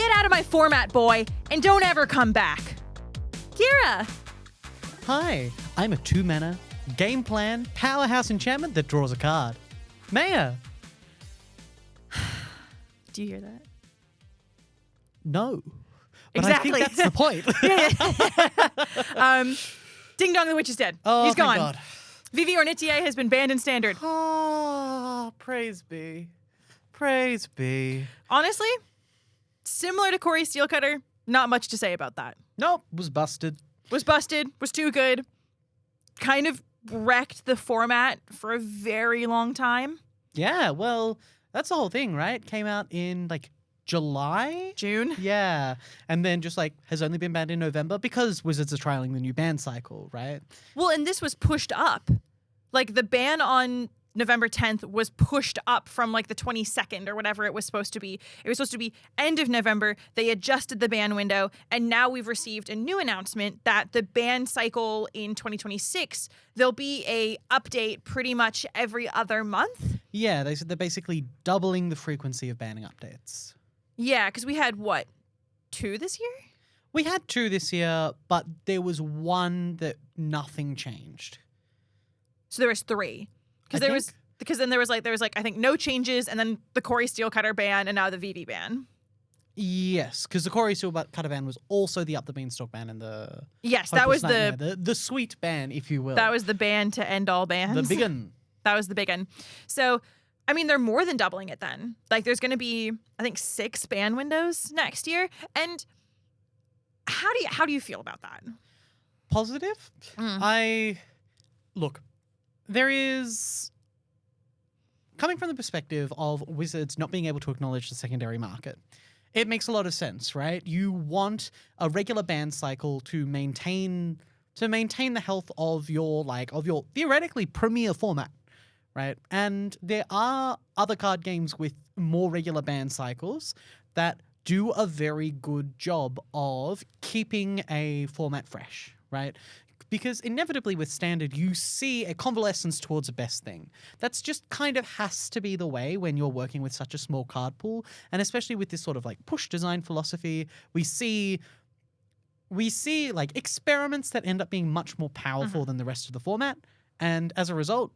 Get out of my format, boy, and don't ever come back. Kira. Hi, I'm a 2-mana, game plan, powerhouse enchantment that draws a card. Meia. Do you hear that? No. But Exactly. I think that's the point. Ding Dong the Witch is dead. Oh, He's thank gone. God. Vivi Ornitier has been banned in Standard. Oh, praise be. Praise be. Honestly, similar to Corey Steelcutter, not much to say about that. Nope, was busted. Was busted, was too good, kind of wrecked the format for a very long time. Yeah, well, that's the whole thing, right? Came out in like July? June. Yeah. And then just like has only been banned in November because Wizards are trialing the new ban cycle, right? Well, and this was pushed up. Like the ban on November 10th was pushed up from like the 22nd or whatever it was supposed to be. It was supposed to be end of November. They adjusted the ban window, and now we've received a new announcement that the ban cycle in 2026, there'll be a update pretty much every other month. Yeah, they said they're basically doubling the frequency of banning updates. Yeah, because we had, what, 2 this year? We had 2 this year, but there was one that nothing changed. So there was 3. Because then there was like I think no changes, and then the Corey Steelcutter ban, and now the Vivi ban. Yes, because the Corey Steelcutter ban was also the Up the Beanstalk ban and the that was the sweet ban, if you will. That was the ban to end all bans. The big un. That was the big one. So, I mean, they're more than doubling it then. Like, there's going to be, I think, 6 ban windows next year. And how do you feel about that? Positive? Look, there is, coming from the perspective of Wizards not being able to acknowledge the secondary market, it makes a lot of sense, right? You want a regular ban cycle to maintain the health of your theoretically premier format, right? And there are other card games with more regular ban cycles that do a very good job of keeping a format fresh, right? Because inevitably with Standard, you see a convalescence towards a best thing. That's just kind of has to be the way when you're working with such a small card pool. And especially with this sort of like push design philosophy, we see like experiments that end up being much more powerful than the rest of the format. And as a result,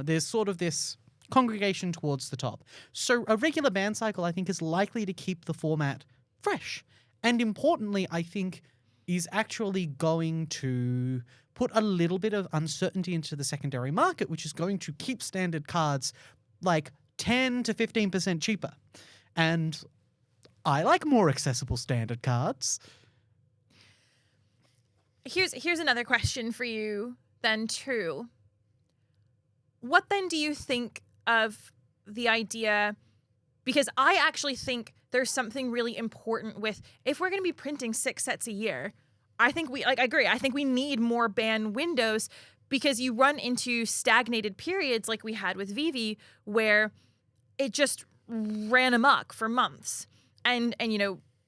there's sort of this congregation towards the top. So a regular ban cycle, I think, is likely to keep the format fresh. And importantly, I think, is actually going to put a little bit of uncertainty into the secondary market, which is going to keep Standard cards like 10 to 15% cheaper. And I like more accessible Standard cards. Here's another question for you then too. What then do you think of the idea, because I actually think there's something really important with, if we're going to be printing 6 sets a year, I agree. I think we need more ban windows, because you run into stagnated periods like we had with Vivi where it just ran amok for months. And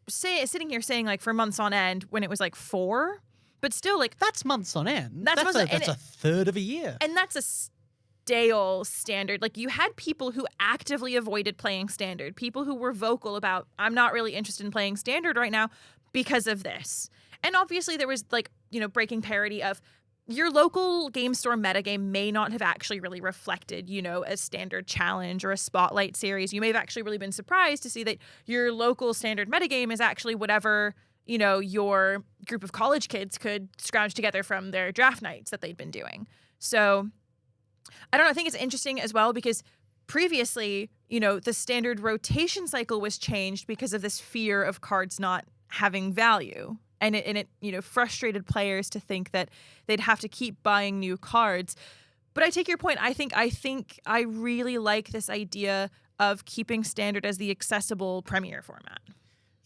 sitting here saying like for months on end when it was like 4, but still like that's months on end. That's a third of a year. And that's a stale Standard. Like, you had people who actively avoided playing Standard, people who were vocal about, I'm not really interested in playing Standard right now because of this. And obviously there was breaking parity of your local game store metagame may not have actually really reflected, a Standard challenge or a spotlight series. You may have actually really been surprised to see that your local Standard metagame is actually whatever, your group of college kids could scrounge together from their draft nights that they'd been doing. So I don't know. I think it's interesting as well because previously, the Standard rotation cycle was changed because of this fear of cards not having value. And it frustrated players to think that they'd have to keep buying new cards. But I take your point. I think I really like this idea of keeping Standard as the accessible premier format.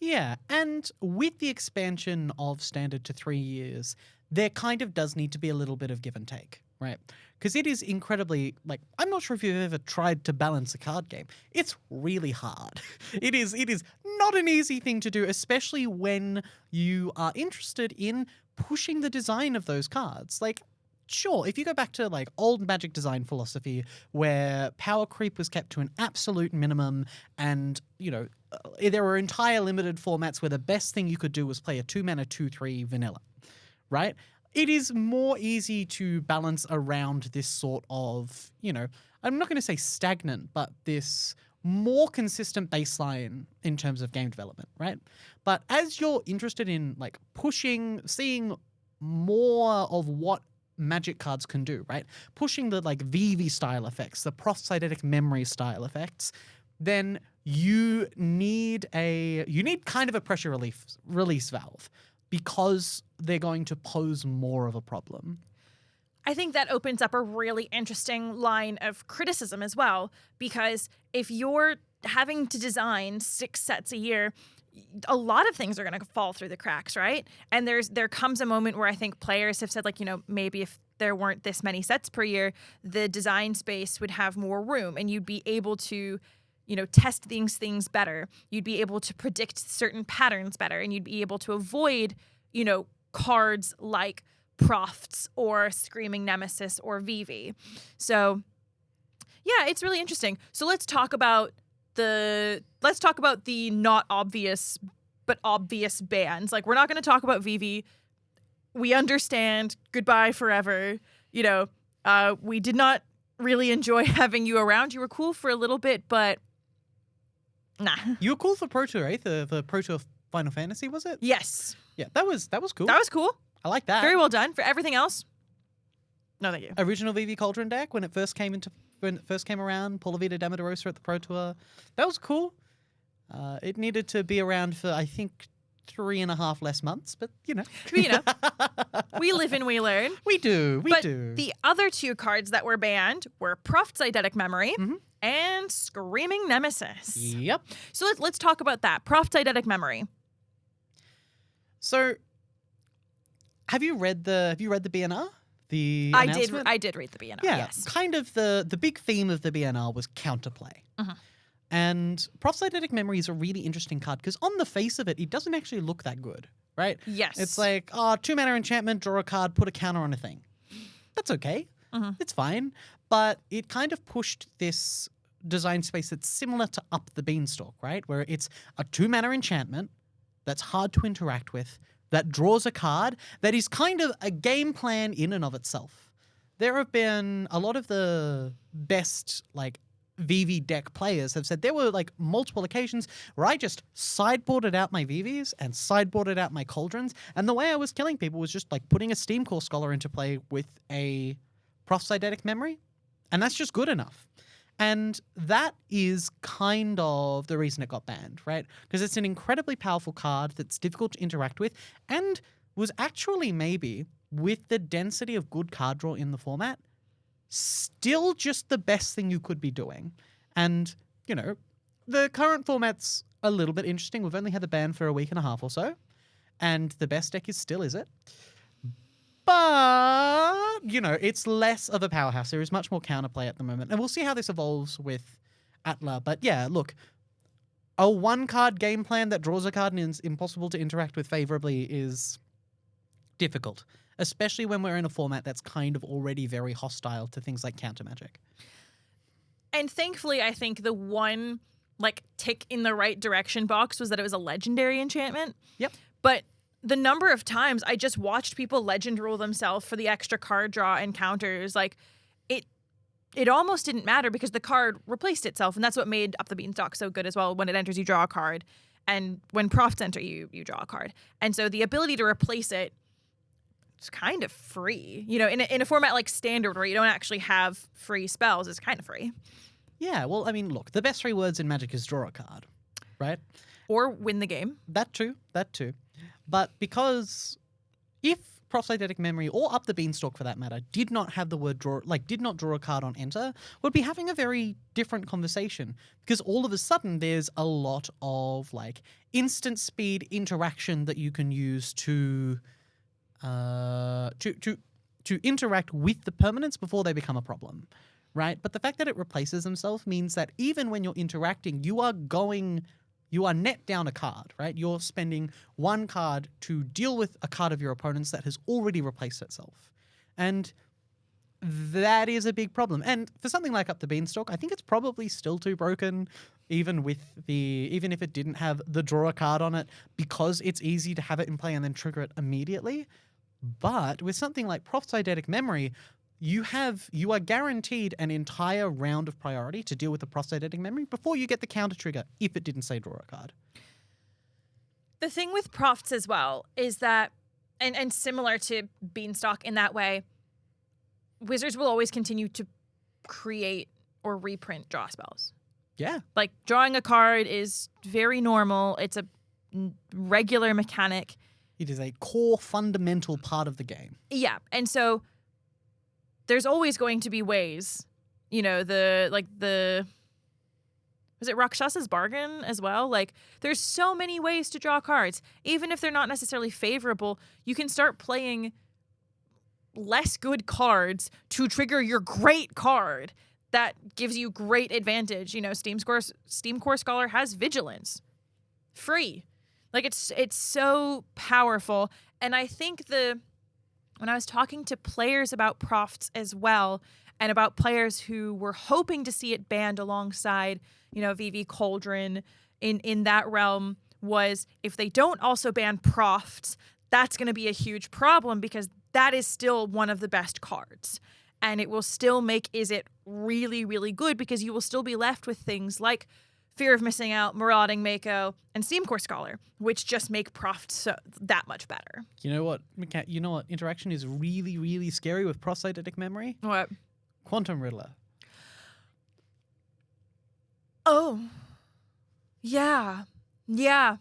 Yeah, and with the expansion of Standard to 3 years, there kind of does need to be a little bit of give and take, right? Because it is incredibly, I'm not sure if you've ever tried to balance a card game. It's really hard. It is not an easy thing to do, especially when you are interested in pushing the design of those cards. Like, sure, if you go back to like old Magic design philosophy where power creep was kept to an absolute minimum and, there were entire limited formats where the best thing you could do was play a 2-mana 2/3 vanilla, right? It is more easy to balance around this sort of, I'm not going to say stagnant, but this more consistent baseline in terms of game development, right? But as you're interested in like seeing more of what Magic cards can do, right? Pushing the like Vivi style effects, the Proft Eidetic memory style effects, then you need kind of a pressure release valve because they're going to pose more of a problem. I think that opens up a really interesting line of criticism as well, because if you're having to design 6 sets a year, a lot of things are going to fall through the cracks, right? And there comes a moment where I think players have said, like, maybe if there weren't this many sets per year, the design space would have more room and you'd be able to, test these things better. You'd be able to predict certain patterns better, and you'd be able to avoid, cards like Profts or Screaming Nemesis or Vivi. So yeah, it's really interesting. So let's talk about the not obvious but obvious bans. Like, we're not going to talk about Vivi. We understand. Goodbye forever. We did not really enjoy having you around. You were cool for a little bit, but nah. You were cool for Pro Tour, eh? The Pro Tour Final Fantasy, was it? Yes. Yeah, that was cool. That was cool. I like that. Very well done. For everything else, no thank you. Original Vivi Cauldron deck when it first came around, Paula Vida Damadosa at the Pro Tour. That was cool. It needed to be around for, I think, 3.5 less months, but we live and we learn. We do. But the other 2 cards that were banned were Proft's Eidetic Memory and Screaming Nemesis. Yep. So let's talk about that. Proft's Eidetic Memory. So, have you read the BNR? The announcement? I did read the BNR. Yeah, yes. Kind of the big theme of the BNR was counterplay. And Proft's Eidetic Memory is a really interesting card because on the face of it, it doesn't actually look that good, right? Yes. It's like, 2-mana enchantment, draw a card, put a counter on a thing. That's okay. It's fine. But it kind of pushed this design space that's similar to Up the Beanstalk, right? Where it's a 2-mana enchantment that's hard to interact with, that draws a card, that is kind of a game plan in and of itself. There have been a lot of the best, like, Vivi deck players have said there were like multiple occasions where I just sideboarded out my Vivis and sideboarded out my Cauldrons, and the way I was killing people was just like putting a Steam Core Scholar into play with a Proft Eidetic Memory, and that's just good enough. And that is kind of the reason it got banned, right? Because it's an incredibly powerful card that's difficult to interact with and was actually maybe, with the density of good card draw in the format, still just the best thing you could be doing. And, the current format's a little bit interesting. We've only had the ban for a week and a half or so, and the best deck is still Is It. But, it's less of a powerhouse. There is much more counterplay at the moment, and we'll see how this evolves with Atla. But yeah, look, a 1-card game plan that draws a card and is impossible to interact with favorably is difficult, especially when we're in a format that's kind of already very hostile to things like counter magic. And thankfully, I think the one tick in the right direction box was that it was a legendary enchantment. Yep. But the number of times I just watched people legend rule themselves for the extra card draw and counters, it almost didn't matter because the card replaced itself, and that's what made Up the Beanstalk so good as well. When it enters, you draw a card, and when Profts enter, you draw a card. And so the ability to replace it, it's kind of free. In a format like Standard where you don't actually have free spells, it's kind of free. Yeah, well, I mean, look, the best 3 words in Magic is draw a card, right? Or win the game. That too. But because if Proft Eidetic Memory, or Up the Beanstalk for that matter, did not have the word draw, did not draw a card on enter, we'd be having a very different conversation. Because all of a sudden there's a lot of instant speed interaction that you can use to interact with the permanents before they become a problem, right? But the fact that it replaces themselves means that even when you're interacting, you are net down a card, right? You're spending 1 card to deal with a card of your opponent's that has already replaced itself. And that is a big problem. And for something like Up the Beanstalk, I think it's probably still too broken, even if it didn't have the draw a card on it, because it's easy to have it in play and then trigger it immediately. But with something like Proft's Eidetic Memory, you are guaranteed an entire round of priority to deal with the Proft's Eidetic Memory before you get the counter trigger if it didn't say draw a card. The thing with Profts as well is that, and similar to Beanstalk in that way, Wizards will always continue to create or reprint draw spells. Yeah. Like, drawing a card is very normal. It's a regular mechanic. It is a core fundamental part of the game. Yeah. And so there's always going to be ways, was it Rakshasa's Bargain as well? Like, there's so many ways to draw cards. Even if they're not necessarily favorable, you can start playing less good cards to trigger your great card that gives you great advantage. Steam Core Scholar has Vigilance. Free. Like, it's so powerful. And I think when I was talking to players about Profts as well, and about players who were hoping to see it banned alongside, Vivi Cauldron in that realm, was if they don't also ban Profts, that's going to be a huge problem, because that is still one of the best cards. And it will still make Izzet really, really good, because you will still be left with things like Fear of Missing Out, Marauding Mako, and Steam Core Scholar, which just make Proft that much better. You know what interaction is really, really scary with Proft's Eidetic Memory? What? Quantum Riddler. Oh. Yeah. Yeah.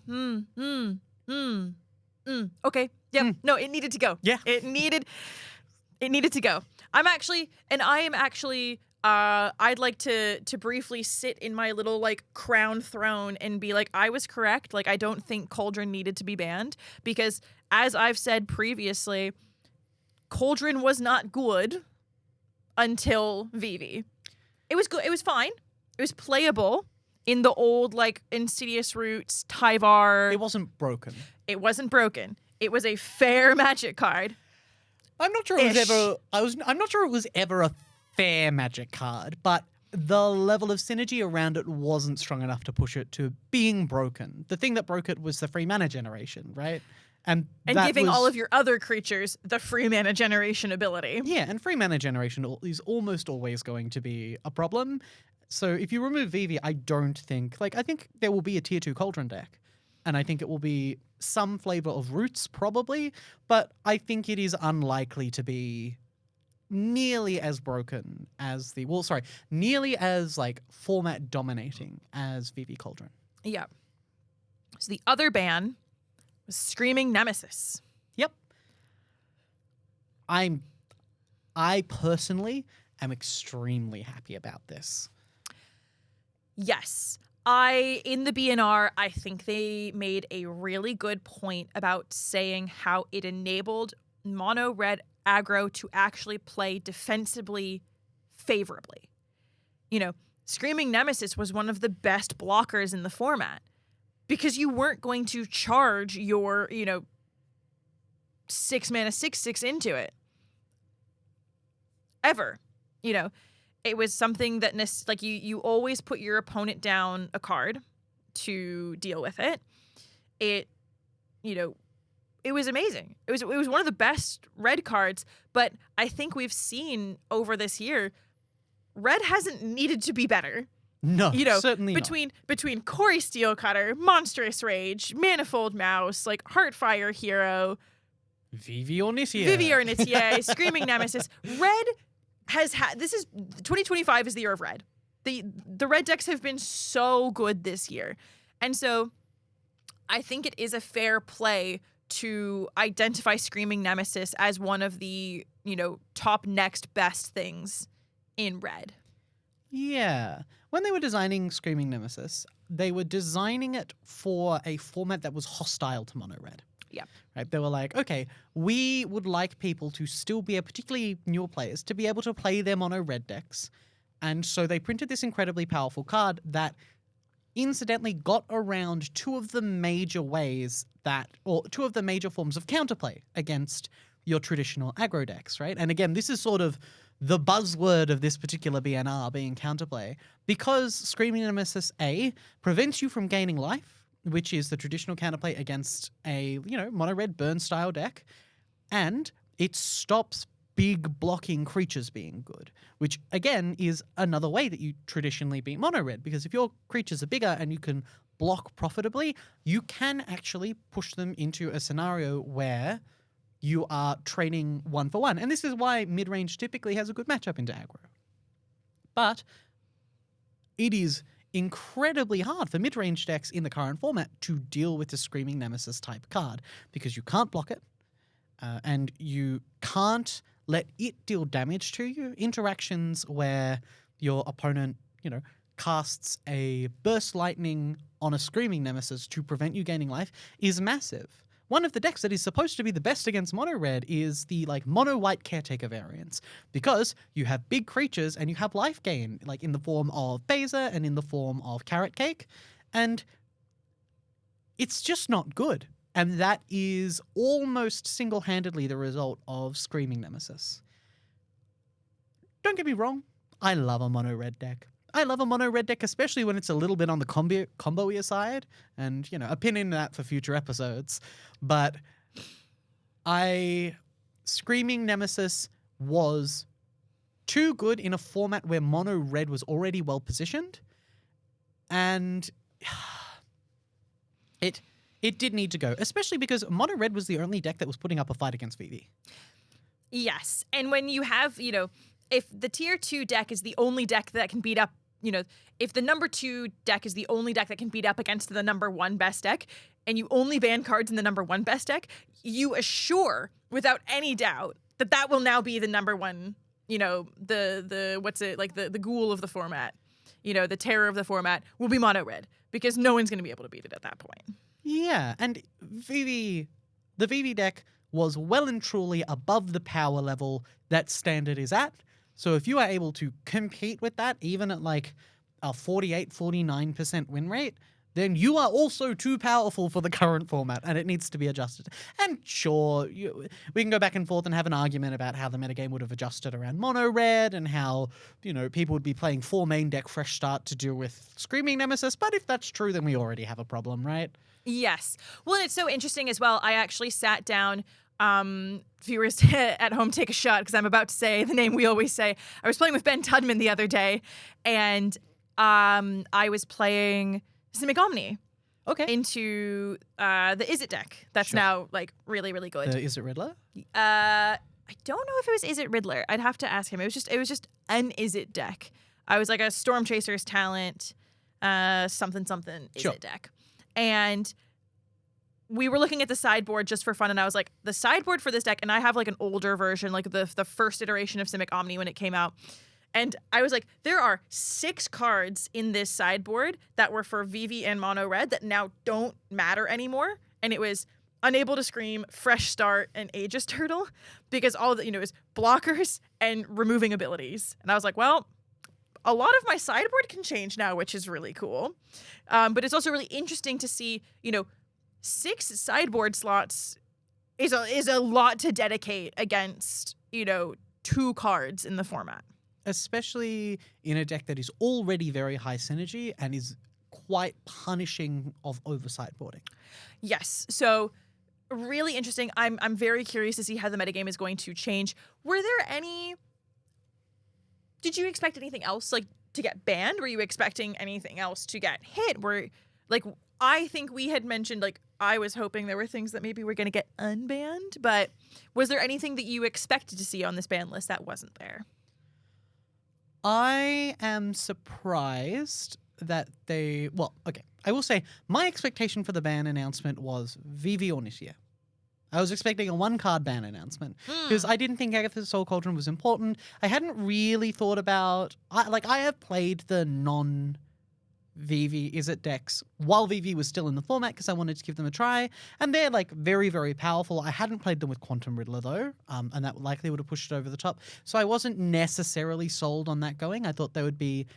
Okay. Yeah. No, it needed to go. Yeah. It needed to go. I'd like to briefly sit in my little, like, crown throne and be like, I was correct. Like, I don't think Cauldron needed to be banned, because, as I've said previously, Cauldron was not good until Vivi. It was good. It was fine. It was playable in the old, like, Insidious Roots, Tyvar. It wasn't broken. It wasn't broken. It was a fair Magic card. I'm not sure it was ever a fair Magic card, but the level of synergy around it wasn't strong enough to push it to being broken. The thing that broke it was the free mana generation, right? And giving all of your other creatures the free mana generation ability. Yeah, and free mana generation is almost always going to be a problem. So if you remove Vivi, I think there will be a tier 2 Cauldron deck. And I think it will be some flavor of Roots, probably. But I think it is unlikely to be nearly as broken as nearly as, like, format dominating as Vivi Cauldron. Yeah. So the other ban was Screaming Nemesis. Yep. I personally am extremely happy about this. Yes. In the BNR, I think they made a really good point about saying how it enabled mono red aggro to actually play defensively favorably. Screaming Nemesis was one of the best blockers in the format, because you weren't going to charge your, 6 mana 6/6 into it. Ever. It was something that, you always put your opponent down a card to deal with it. It was amazing. It was one of the best red cards, but I think we've seen over this year, red hasn't needed to be better. No, certainly between Corey Steelcutter, Monstrous Rage, Manifold Mouse, like Heartfire Hero, Vivi Ornitier, Screaming Nemesis, red has had, 2025 is the year of red. The red decks have been so good this year. And so I think it is a fair play to identify Screaming Nemesis as one of the, top next best things in red. Yeah. When they were designing Screaming Nemesis, they were designing it for a format that was hostile to mono red. Yeah. Right. They were like, okay, we would like people to still be particularly newer players, to be able to play their mono red decks. And so they printed this incredibly powerful card that incidentally got around two of the major forms of counterplay against your traditional aggro decks, right? And again, this is sort of the buzzword of this particular BNR being counterplay, because Screaming Nemesis A prevents you from gaining life, which is the traditional counterplay against a, mono red burn style deck, and it stops big blocking creatures being good, which again is another way that you traditionally beat mono red, because if your creatures are bigger and you can block profitably, you can actually push them into a scenario where you are trading 1-for-1. And this is why mid-range typically has a good matchup into aggro. But it is incredibly hard for mid-range decks in the current format to deal with the Screaming Nemesis type card, because you can't block it, and you can't let it deal damage to you. Interactions where your opponent, casts a Burst Lightning on a Screaming Nemesis to prevent you gaining life is massive. One of the decks that is supposed to be the best against mono red is the mono white Caretaker variants, because you have big creatures and you have life gain, in the form of Phaser and in the form of Carrot Cake, and it's just not good. And that is almost single-handedly the result of Screaming Nemesis. Don't get me wrong, I love a mono red deck. I love a mono red deck, especially when it's a little bit on the combo-ier side, and, opinion that for future episodes. But Screaming Nemesis was too good in a format where mono red was already well positioned, and it did need to go, especially because mono red was the only deck that was putting up a fight against Vivi. Yes, and when you have, if the tier 2 deck is the only deck that can beat up, if the number 2 deck is the only deck that can beat up against the number 1 best deck, and you only ban cards in the number 1 best deck, you assure without any doubt that will now be the number 1, the ghoul of the format, the terror of the format will be mono red, because no one's going to be able to beat it at that point. Yeah, and the Vivi deck was well and truly above the power level that Standard is at. So if you are able to compete with that, even at a 48-49% win rate, then you are also too powerful for the current format, and it needs to be adjusted. And sure, we can go back and forth and have an argument about how the metagame would have adjusted around mono red, and how, people would be playing 4 main deck fresh start to deal with Screaming Nemesis. But if that's true, then we already have a problem, right? Yes. Well, and it's so interesting as well. I actually sat down, viewers at home take a shot, because I'm about to say the name we always say. I was playing with Ben Tudman the other day, and I was playing Simic Omni into the Is It deck. That's now really, really good. Is it Riddler? I don't know if it was Is It Riddler. I'd have to ask him. It was just an Is It deck. I was a Storm Chaser's talent, something Is It deck. And we were looking at the sideboard just for fun, and I was like, the sideboard for this deck, and I have an older version, the first iteration of Simic Omni when it came out. And I was like, there are 6 cards in this sideboard that were for Vivi and Mono Red that now don't matter anymore. And it was Unable to Scream, Fresh Start, and Aegis Turtle, because all the, is blockers and removing abilities. And I was like, well, a lot of my sideboard can change now, which is really cool. But it's also really interesting to see, 6 sideboard slots is a lot to dedicate against, 2 cards in the format. Especially in a deck that is already very high synergy and is quite punishing of over sideboarding. Yes. So really interesting. I'm very curious to see how the metagame is going to change. Did you expect anything else to get banned? Were you expecting anything else to get hit? I think we had mentioned, I was hoping there were things that maybe were going to get unbanned, but was there anything that you expected to see on this ban list that wasn't there? I am surprised that I will say my expectation for the ban announcement was Vivi Ornitier. I was expecting a 1-card ban announcement because I didn't think Agatha's Soul Cauldron was important. I hadn't really thought about... I have played the non-Vivi Is It decks while Vivi was still in the format because I wanted to give them a try. And they're very, very powerful. I hadn't played them with Quantum Riddler though, and that likely would have pushed it over the top. So I wasn't necessarily sold on that going. I thought they would be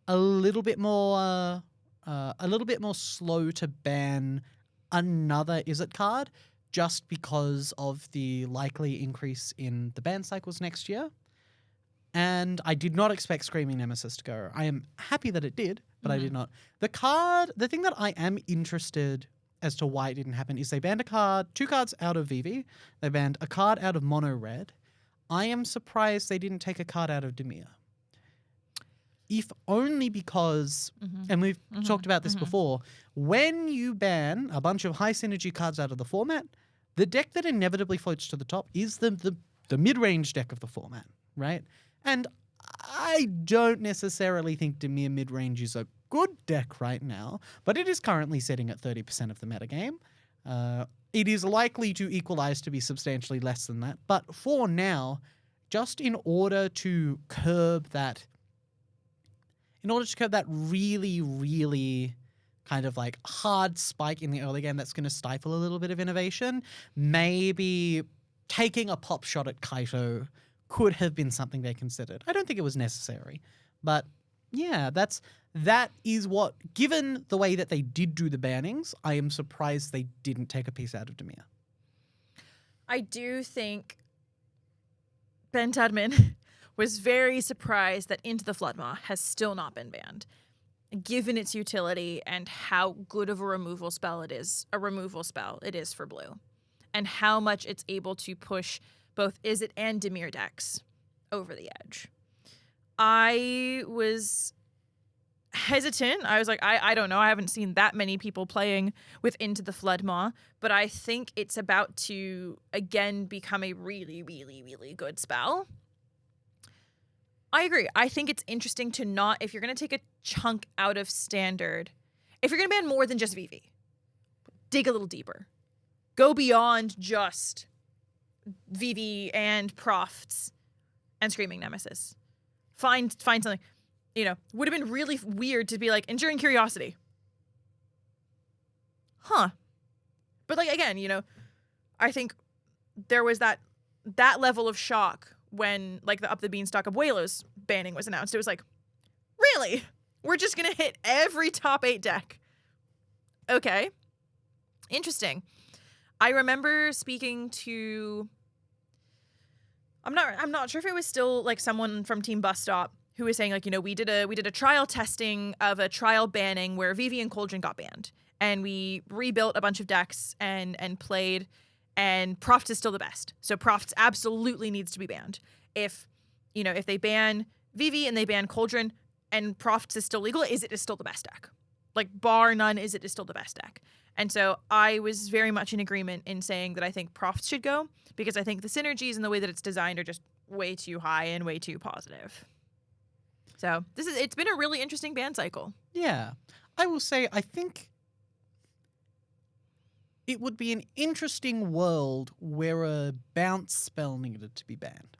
a little bit more slow to ban another Is It card, just because of the likely increase in the ban cycles next year. And I did not expect Screaming Nemesis to go. I am happy that it did, but I did not. The thing that I am interested as to why it didn't happen is they banned two cards out of Vivi. They banned a card out of Mono Red. I am surprised they didn't take a card out of Demir. If only because, and we've talked about this before, when you ban a bunch of high synergy cards out of the format, the deck that inevitably floats to the top is the mid-range deck of the format, right? And I don't necessarily think Demir mid-range is a good deck right now, but it is currently sitting at 30% of the metagame. It is likely to equalize to be substantially less than that, but for now, just in order to curb that really, really kind of like hard spike in the early game that's going to stifle a little bit of innovation, maybe taking a pop shot at Kaito could have been something they considered. I don't think it was necessary, but yeah, that is what, given the way that they did do the bannings, I am surprised they didn't take a piece out of Demir. I do think Ben Tudman was very surprised that Into the Floodmaw has still not been banned, given its utility and how good of a removal spell it is for blue, and how much it's able to push both Izzet and Demir decks over the edge. I was hesitant. I was like, I don't know. I haven't seen that many people playing with Into the Floodmaw, but I think it's about to, again, become a really, really, really good spell. I agree. I think it's interesting to not, if you're going to take a chunk out of Standard, if you're going to ban more than just Vivi, dig a little deeper. Go beyond just Vivi and Profts and Screaming Nemesis. Find something. Would have been really weird to be like, Enduring Curiosity. Huh. But like, again, I think there was that level of shock when like the Up the Beanstalk of Abuelo's banning was announced. It was like, really? We're just going to hit every top 8 deck. Okay. Interesting. I remember speaking to, I'm not sure if it was still like someone from Team Bus Stop who was saying like, we did a trial testing of a trial banning where Vivi and Cauldron got banned, and we rebuilt a bunch of decks and played, and Proft is still the best. So Proft absolutely needs to be banned. If they ban Vivi and they ban Cauldron and Proft is still legal, Izzet is still the best deck. Like, bar none, Izzet is still the best deck. And so I was very much in agreement in saying that I think Proft should go, because I think the synergies and the way that it's designed are just way too high and way too positive. So it's been a really interesting ban cycle. Yeah. I will say, I think it would be an interesting world where a bounce spell needed to be banned.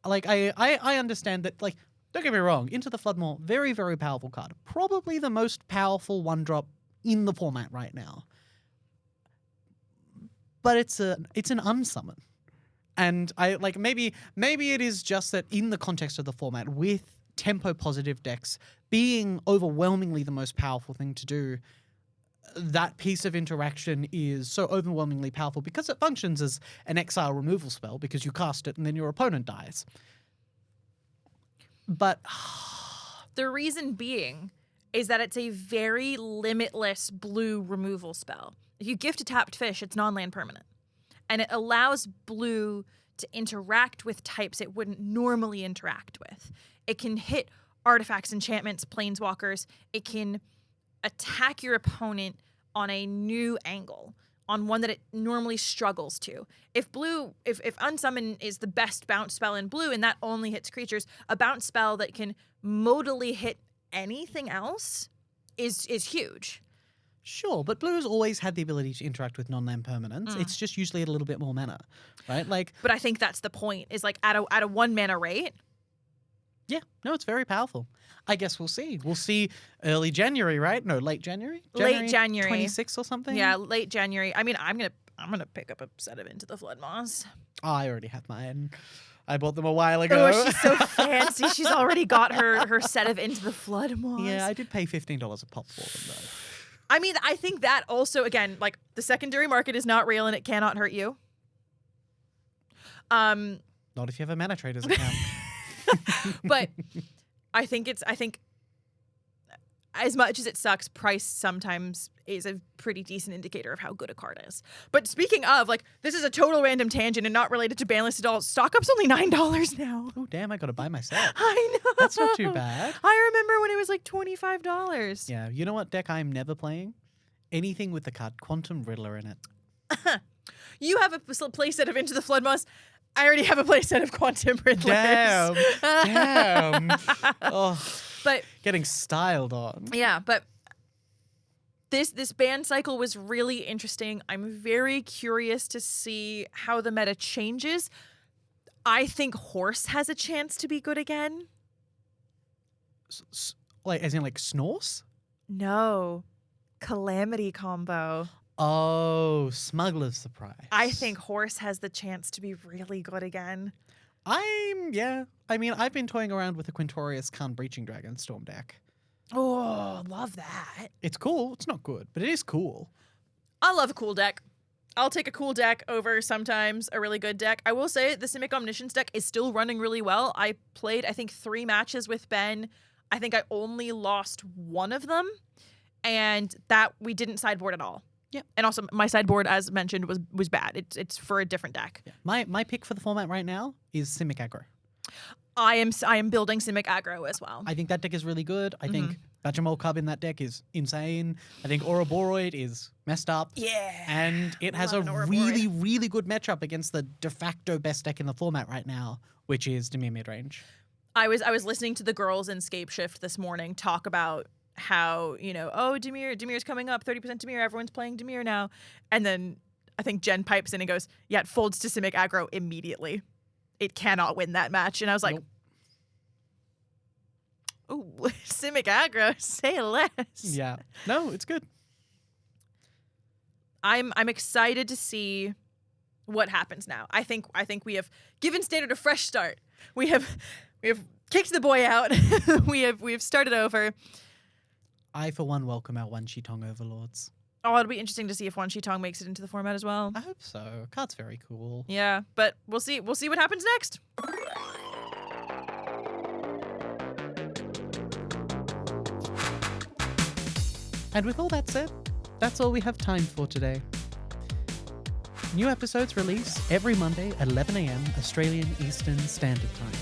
Like, I understand that, like, don't get me wrong, Into the Floodmaw, very, very powerful card. Probably the most powerful 1-drop in the format right now. But it's an unsummon. And I like maybe it is just that in the context of the format, with tempo positive decks being overwhelmingly the most powerful thing to do, that piece of interaction is so overwhelmingly powerful because it functions as an exile removal spell, because you cast it and then your opponent dies. But the reason being is that it's a very limitless blue removal spell. If you gift a tapped fish, it's non-land permanent. And it allows blue to interact with types it wouldn't normally interact with. It can hit artifacts, enchantments, planeswalkers. It can attack your opponent on a new angle, on one that it normally struggles to. If Unsummon is the best bounce spell in blue and that only hits creatures, a bounce spell that can modally hit anything else is huge. Sure, but blue has always had the ability to interact with non-land permanents. It's just usually at a little bit more mana, right? Like, but I think that's the point, is like at a 1 mana rate. Yeah, no, it's very powerful. I guess we'll see. We'll see early January, right? No, late January? Late January. 26th or something? Yeah, late January. I mean, I'm gonna pick up a set of Into the Floodmaws. Oh, I already have mine. I bought them a while ago. Oh, she's so fancy. She's already got her set of Into the Floodmaws. Yeah, I did pay $15 a pop for them, though. I mean, I think that also, again, like, the secondary market is not real and it cannot hurt you. Not if you have a Mana Traders account. But I think as much as it sucks, price sometimes is a pretty decent indicator of how good a card is. But speaking of, like, this is a total random tangent and not related to ban list at all. Stock Up's only $9 now. Oh, damn, I got to buy my set. I know. That's not too bad. I remember when it was like $25. Yeah, you know what deck I'm never playing? Anything with the card Quantum Riddler in it. You have a playset of Into the Flood Moss. I already have a playset of Quantum Riddlers. Damn. Oh, But getting styled on. yeah, but this ban cycle was really interesting. I'm very curious to see how the meta changes. I think Horse has a chance to be good again. Like, as in, like, Snorse? No. Calamity combo. Oh, Smuggler's Surprise. I think Horse has the chance to be really good again. I mean, I've been toying around with a Quintorius Khan Breaching Dragon Storm deck. Oh, love that. It's cool. It's not good, but it is cool. I love a cool deck. I'll take a cool deck over sometimes a really good deck. I will say the Simic Omniscience deck is still running really well. I played, I think, 3 matches with Ben. I think I only lost 1 of them, and that we didn't sideboard at all. Yeah. And also my sideboard, as mentioned, was bad. It's for a different deck. Yeah. My pick for the format right now is Simic Aggro. I am building Simic Aggro as well. I think that deck is really good. I think Bajamol Cub in that deck is insane. I think Ouroboros is messed up. Yeah. And it has a really, really good matchup against the de facto best deck in the format right now, which is Dimir Midrange. I was listening to the girls in Scape Shift this morning talk about how, Dimir's coming up, 30% Dimir, everyone's playing Dimir now. And then I think Jen pipes in and goes, yeah, it folds to Simic Aggro immediately. It cannot win that match. And I was like, oh, Simic Aggro, say less. Yeah. No, it's good. I'm excited to see what happens now. I think we have given Standard a fresh start. We have kicked the boy out. we have started over. I, for one, welcome our Wan Shitong Overlords. Oh, it'll be interesting to see if Wan Shitong makes it into the format as well. I hope so. Card's very cool. Yeah, but we'll see. We'll see what happens next. And with all that said, that's all we have time for today. New episodes release every Monday at 11 a.m. Australian Eastern Standard Time.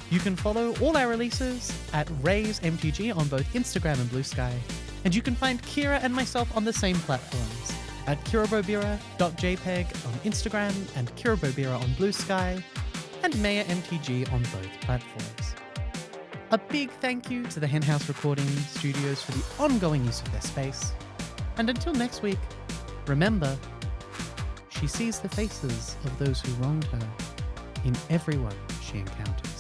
You can follow all our releases at Ray's MTG on both Instagram and Blue Sky, and you can find Kira and myself on the same platforms at kirabobira.jpg on Instagram and kirabobira on Blue Sky, and Meia MTG on both platforms. A big thank you to the Hen House Recording Studios for the ongoing use of their space. And until next week, remember, she sees the faces of those who wronged her in everyone she encounters.